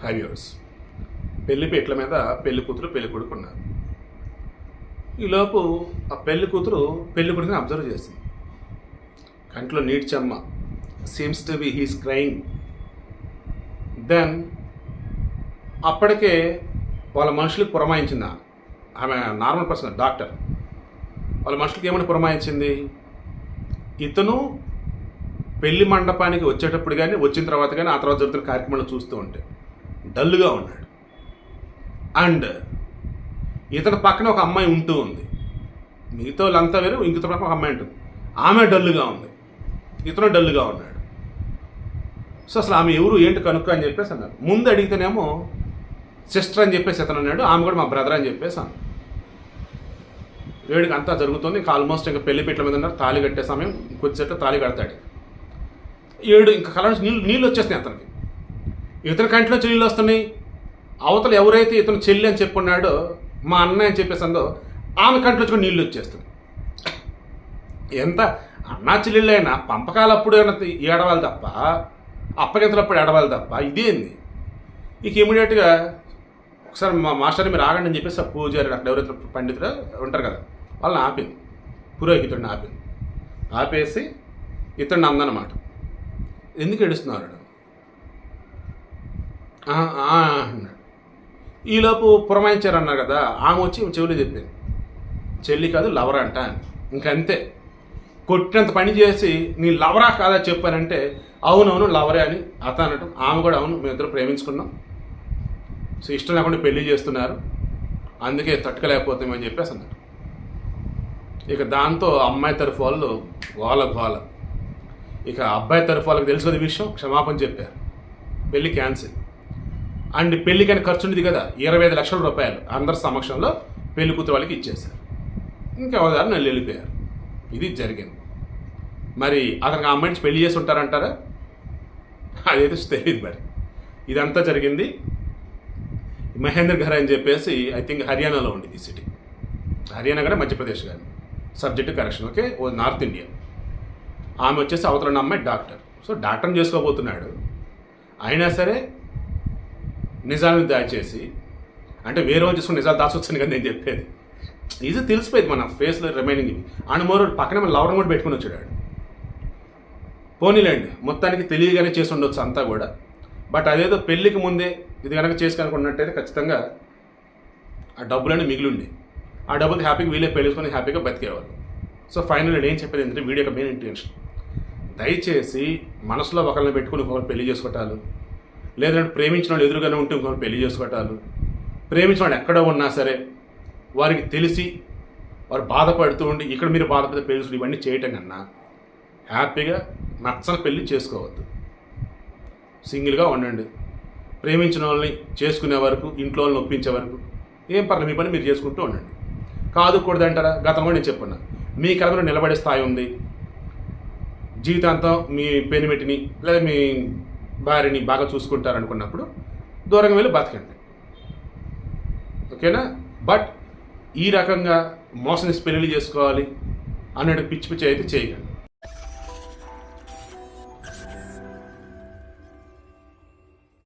హైవ్యూర్స్ పెళ్లి పీటల మీద పెళ్లి కూతురు పెళ్లి కొడుకు ఉన్నారు. ఈలోపు ఆ పెళ్లి కూతురు పెళ్లి కొడుకుని అబ్జర్వ్ చేసింది. కంట్లో నీటి చెమ్మ, seems to be he's crying. Then అప్పటికే వాళ్ళ మనుషులకు పురమాయించింది. ఆమె నార్మల్ పర్సన్, డాక్టర్. వాళ్ళ మనుషులకి ఏమని పురమాయించింది, ఇతను పెళ్లి మండపానికి వచ్చేటప్పుడు కానీ వచ్చిన తర్వాత కానీ ఆ తర్వాత జరుగుతున్న కార్యక్రమాలు చూస్తూ ఉంటే డల్గా ఉన్నాడు. అండ్ ఇతని పక్కన ఒక అమ్మాయి ఉంటూ ఉంది. మిగతా వాళ్ళంతా వేరు, ఇంకొక పక్కన ఒక అమ్మాయి ఉంటుంది. ఆమె డల్గా ఉంది, ఇతను డల్గా ఉన్నాడు. సో అసలు ఆమె ఎవరు ఏంటి కనుక్కో అని చెప్పేసి అన్నారు. ముందు అడిగితేనేమో సిస్టర్ అని చెప్పేసి ఇతను అన్నాడు. ఆమె కూడా మా బ్రదర్ అని చెప్పేసి అన్నాడు. వేడికి అంతా జరుగుతుంది. ఇంకా ఆల్మోస్ట్ ఇంకా పెళ్లి పీటల మీద ఉన్నారు. తాళి కట్టే సమయం, కొద్దిసేపు తాళి కడతాడు. ఇంకా కళ్ళ నుంచి నీళ్ళు వచ్చేస్తున్నాయి అతనికి. ఇతని కంట్లో నీళ్ళు వస్తున్నాయి. అవతల ఎవరైతే ఇతను చెల్లి అని చెప్పున్నాడో, మా అన్నయ్య అని చెప్పేసి అందో, ఆమె కంట్లో వచ్చి నీళ్ళు వచ్చేస్తుంది. ఎంత అన్నా చెల్లెళ్ళైనా పంపకాలప్పుడు ఏడవాలి తప్ప, అప్పగింతలప్పుడు ఏడవాలి తప్ప ఇదేంది. ఇక ఇమీడియట్గా ఒకసారి మా మాస్టర్ని మీరు ఆగండి అని చెప్పేసి ఆ పూజారి అక్కడ ఎవరైతే పండితులు ఉంటారు కదా వాళ్ళని ఆపింది. పురోహితుడిని ఆపింది. ఆపేసి ఇతడిని అందనమాట, ఎందుకు ఏడుస్తున్నారు అన్నాడు. ఈలోపు పురమాయించారన్నారు కదా, ఆమె వచ్చి చెవులు చెప్పింది, చెల్లి కాదు లవర్ అంట అని. ఇంకంతే, కొట్టినంత పని చేసి నీ లవరా కాదా చెప్పానంటే అవునవును లవరే అని అతను అనటం. ఆమె కూడా అవును మేమిద్దరు ప్రేమించుకున్నాం, సో ఇష్టం లేకుండా పెళ్లి చేస్తున్నారు, అందుకే తట్టుకోలేకపోతామని చెప్పేసి అన్నారు. ఇక దాంతో అమ్మాయి తరఫు వాళ్ళు గోల. ఇక అబ్బాయి తరఫు వాళ్ళకి తెలుసుకునే విషయం, క్షమాపణ చెప్పారు, పెళ్లి క్యాన్సిల్. అండ్ పెళ్లికైనా ఖర్చు ఉండేది కదా 25 లక్షల రూపాయలు అందరి సమక్షంలో పెళ్లి కూతురు వాళ్ళకి ఇచ్చేశారు. ఇంకా అవదారు నన్ను వెళ్ళిపోయారు. ఇది జరిగింది. మరి అతనికి ఆ అమ్మాయిని పెళ్లి చేసి ఉంటారంటారా? అదైతే తెలియదు. మరి ఇదంతా జరిగింది మహేంద్రఘర్ అని చెప్పేసి, ఐ థింక్ హర్యానాలో ఉండేది ఈ సిటీ. హర్యానా కానీ మధ్యప్రదేశ్ కానీ, సబ్జెక్టు కరెక్షన్. ఓకే, ఓ నార్త్ ఇండియా. ఆమె వచ్చేసి అవతల అమ్మాయి డాక్టర్. సో డాక్టర్ని చేసుకోబోతున్నాడు. అయినా సరే నిజాలను దాచేసి, అంటే వేరే వాళ్ళు చేసుకుని నిజాలు దాచొచ్చాను కదా నేను చెప్పేది. ఇది తెలిసిపోయింది మన ఫేస్లో రిమైనింగ్ ఇవి. అండ్ మరో పక్కన మన లవరం కూడా పెట్టుకుని వచ్చాడు. పోనీలేండి, మొత్తానికి తెలియగానే చేసి ఉండొచ్చు అంతా కూడా. బట్ అదేదో పెళ్ళికి ముందే ఇది కనుక చేసి కనుకున్నట్టయితే ఖచ్చితంగా ఆ డబ్బులన్నీ మిగిలిండి, ఆ డబ్బులు హ్యాపీగా వీళ్ళే పెళ్ళిసుకొని హ్యాపీగా బతికేవాళ్ళు. సో ఫైనల్ నేను ఏం చెప్పేది ఏంటంటే, వీడియో యొక్క మెయిన్ ఇంటెన్షన్, దయచేసి మనసులో ఒకరిని పెట్టుకుని ఇంకొకరు పెళ్లి చేసుకోవటాలు, లేదంటే ప్రేమించిన వాళ్ళు ఎదురుగానే ఉంటే ఇంకొకరు పెళ్లి చేసుకోవటాలు, ప్రేమించిన వాళ్ళు ఎక్కడో ఉన్నా సరే వారికి తెలిసి వారు బాధపడుతూ ఉండి ఇక్కడ మీరు బాధపడితే పెళ్లి ఇవన్నీ చేయటం కన్నా హ్యాపీగా నచ్చని పెళ్లి చేసుకోవద్దు. సింగిల్గా ఉండండి. ప్రేమించిన వాళ్ళని చేసుకునే వరకు, ఇంట్లో వాళ్ళని ఒప్పించే వరకు ఏం పర్లేదు, మీ పని మీరు చేసుకుంటూ ఉండండి. కాదు కూడదంటారా? గతంలో నేను చెప్పున్నా, మీ కళలో నిలబడే స్థాయి ఉంది, జీవితాంతం మీ పెనిమిటిని లేదా మీ భార్యని బాగా చూసుకుంటారనుకున్నప్పుడు దూరంగా వెళ్ళి బతకండి. ఓకేనా? బట్ ఈ రకంగా మోసం పెళ్లి చేసుకోవాలి అన్నట్టు పిచ్చి అయితే చేయకండి.